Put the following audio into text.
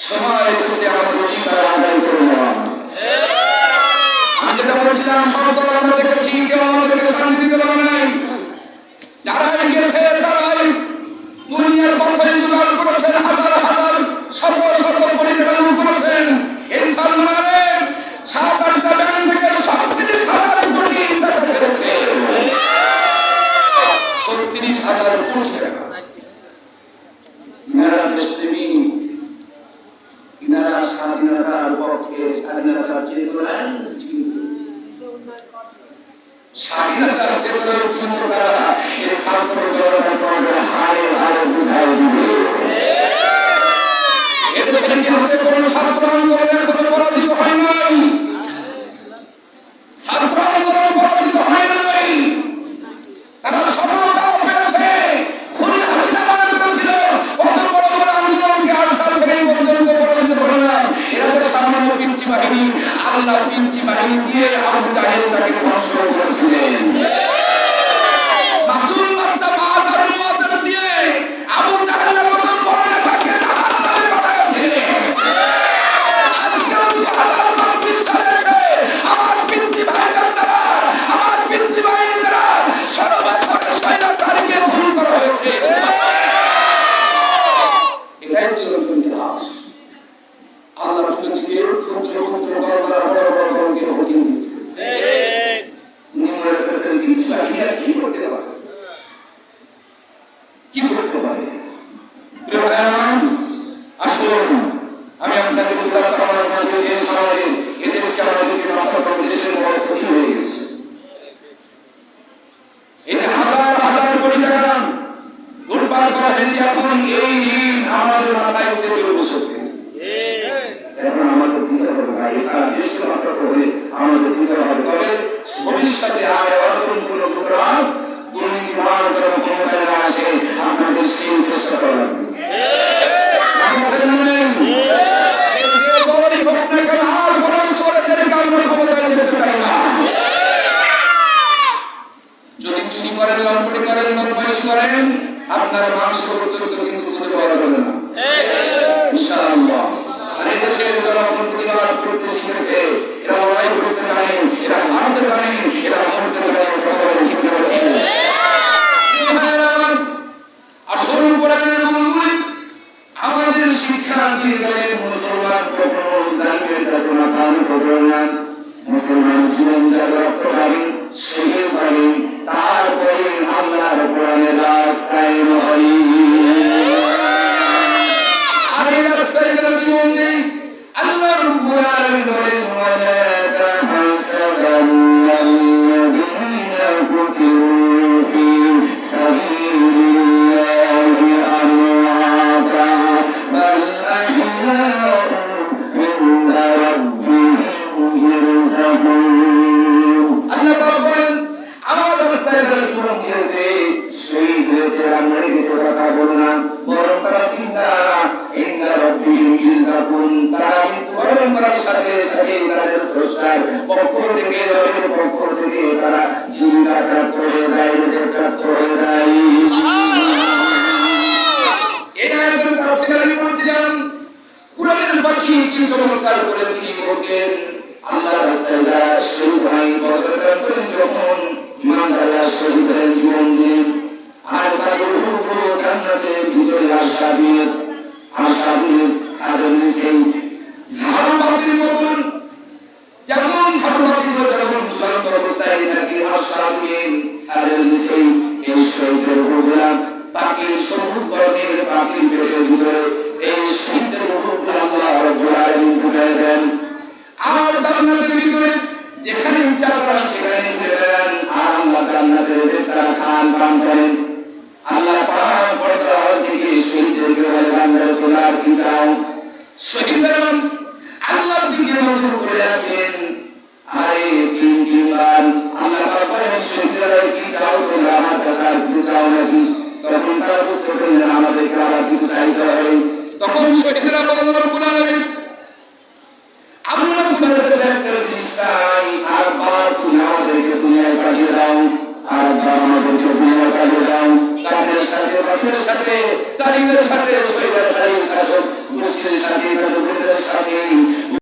সময় এসেছে আমাদের অধিকার আদায় করে নেওয়া। আমি যেটা বলছিলাম, সব দল আমরা দেখেছি, কেউ আমাদেরকে শান্তি দিতে পারে নাই। যারা গেছে তারাই দুনিয়ার পথে জোগাড় করেছেন, হাজার হাজার শত শত কোটি টাকা করেছেন। এই সালমানের 7-8টা ব্যাংক থেকে 37,000 কোটি টাকা ফেলেছে, 36,000 কোটি টাকা। ইনারা দেশপ্রেমী, ইনারা স্বাধীনতার পক্ষে, স্বাধীনতার চেতনায় স্বাধীনতার চেতনায় চিন্তা এই ছাত্র জনতার হারে হারে বুঝাই দিবে। এদেশের ইতিহাসে কোন ছাত্র আন্দোলনের কোন পরাজিত হয় নাই, ছাত্র আন্দোলন পরাজিত হয় নাই। তারা সফলতা পেয়েছে। খুনি হাসিনা মনে করেছিল কত বড় বড় আন্দোলনকে 8 সাল ধরে পর্যন্ত পরাজিত করে না। এরা তো সামান্য পিঞ্চি বাহিনী, আল্লাহ পিঞ্চি বাহিনী দিয়ে আবু জাহেল তাকে ধ্বংস করেছিলেন। মাসুম বাচ্চা মাআজ আর মুআজ্জান দিয়ে আবু জাহেলের মতো বড় নেতাকে জাহান্নামে পাঠিয়েছে। আজকে 2024 সালে এসে আমার পিঞ্চি ভাইদের দ্বারা, আমার পিঞ্চি বাহিনীর দ্বারা 16 বছরের স্বৈরাচারীকে খুন করা হয়েছে। এটাই ছিল ইতিহাস। আল্লাহ যুগে ক্ষুদ্র ক্ষুদ্র দল দ্বারা বড় বড় দলকে হটিয়ে দিয়েছে। উনি মনে করেছেন পিঞ্চি বাহিনী আর কি করতে পারে, কি করতে পারে। প্রিয় ভাইরা, আসুন আমি আপনাদের উদাত্ত আমার কাছে দেশ আমাদের, এদেশকে আমাদেরকে রক্ষা করে, দেশের বড় ক্ষতি হয়ে গেছে। এই যে হাজার হাজার কোটি টাকা লুটপাট করা হয়েছে, এখন এই ঋণ আমাদের মাথায় চেপে বসেছে। এখন আমাদের দিতে হবে ভাই, সারা দেশকে রক্ষা করে আমাদের দিতে হবে। তবে ভবিষ্যতে আর এরকম কোন লোকরাজ দুর্নীতিবাজ যারা ক্ষমতায় আসে, আপনাদের সেই চেষ্টা করা লাগবে। যদি চুরি করেন, লম্পটি করেন, বদমাইশি করেন, আপনার মাংস পর্যন্ত কিন্তু খুঁজে পাওয়া যাবে না ইনশাআল্লাহ। আর এই দেশের জনগণ প্রতিবাদ করতে শিখেছে, এরা লড়াই করতে জানে, এরা মারতে জানে, এরা মরতে জানে। ঠিক না? আসল কোরআনের মূলগুলি আমাদের শিক্ষা দিয়ে গেলেন। মুসলমান কখনো জালিমের কাছে মাথা নত করে না। মুসলমান জীবন যার রক্ত পাবে, শহীদ পাবে, তারপরে আল্লাহর কোরআনের রাস্তায় হয়। আর এই রাস্তায় যারা জীবন দেয়, আল্লাহ রাব্বুল আলামিন বলেন, ওয়ালা তাহসাবান্নাল্লাযীনা কুতিবু ফী সাবিলিল্লাহি আমওয়াতা বাল আহইয়াউন ইনদা রাব্বিহিম ইরযাকুন। আল্লাহ বলেন, আমার রাস্তায় যারা জীবন দিয়েছে, শহীদ হয়েছে, আমরা কিছু কথা বলবো না, বরং তারা চিন্তা ইনদা রাব্বিহিম ইরযাকুন, তারা কিন্তু পরম্পরার সাথে সাথে তাদের স্রষ্টার পক্ষ থেকে, রবের পক্ষ থেকে তারা জিন্দা প্রাপ্ত হয়ে যায়, রিজিক প্রাপ্ত হয়ে যায়। এটা একদম তাফসীরে আমি বলছিলাম, কুরআনের বাকি কি চমৎকার করে তিনি বলেন, আল্লাহর রাস্তায় যারা শহীদ হয়, বদরের করে যখন ইমানদাররা শহীদ হয়ে জীবন দেন, আর তাদের রূহগুলো জান্নাতের ভিতরে আশা দিয়ে তাদের নিচে ঝাড়বাতির মতন, যেমন ঝাড়বাতিগুলো যখন ঝুলন্ত অবস্থায় থাকে, আশা দিয়ে তাদের নিচে এই শহীদের রূহগুলা পাখির সবুজ বর্ণের পাখির পেটের ভিতরে এই শহীদের রূহগুলো আল্লাহ রাব্বুল আলামিন ঢুকায় দেন। আর জান্নাতের ভিতরে যেখানে ইচ্ছা করা সেখানে দেন, আর আল্লাহ জান্নাতের যে তারা খান পান করেন। আল্লাহ পাক পর্দা থেকে শহীদদেরকে বলে, বান্দারা তোমরা কি চাও? শহীদরা আল্লাহর দিকে নজর করে আছেন। আরে তিনবার আল্লাহ পাক বলেন, শহীদরা কি চাও তোমরা? আমার কাছে আর কিছু চাও নাকি? তখন তারা বুঝতে পারলেন আমাদেরকে আবার কিছু চাইতে হবে। তখন শহীদরা বললেন, রব্বুল আলামিন, আমরা তোমার কাছে একটা জিনিস চাই, আর বার তুমি আমাদেরকে দুনিয়ায় পাঠিয়ে দাও, আর আমাদেরকে দুনিয়ায় পাঠিয়ে দাও। কাফেরের সাথে, জালিমের সাথে, শহীদের সাথে গোষ্ঠীর সাথে তাদের সাথে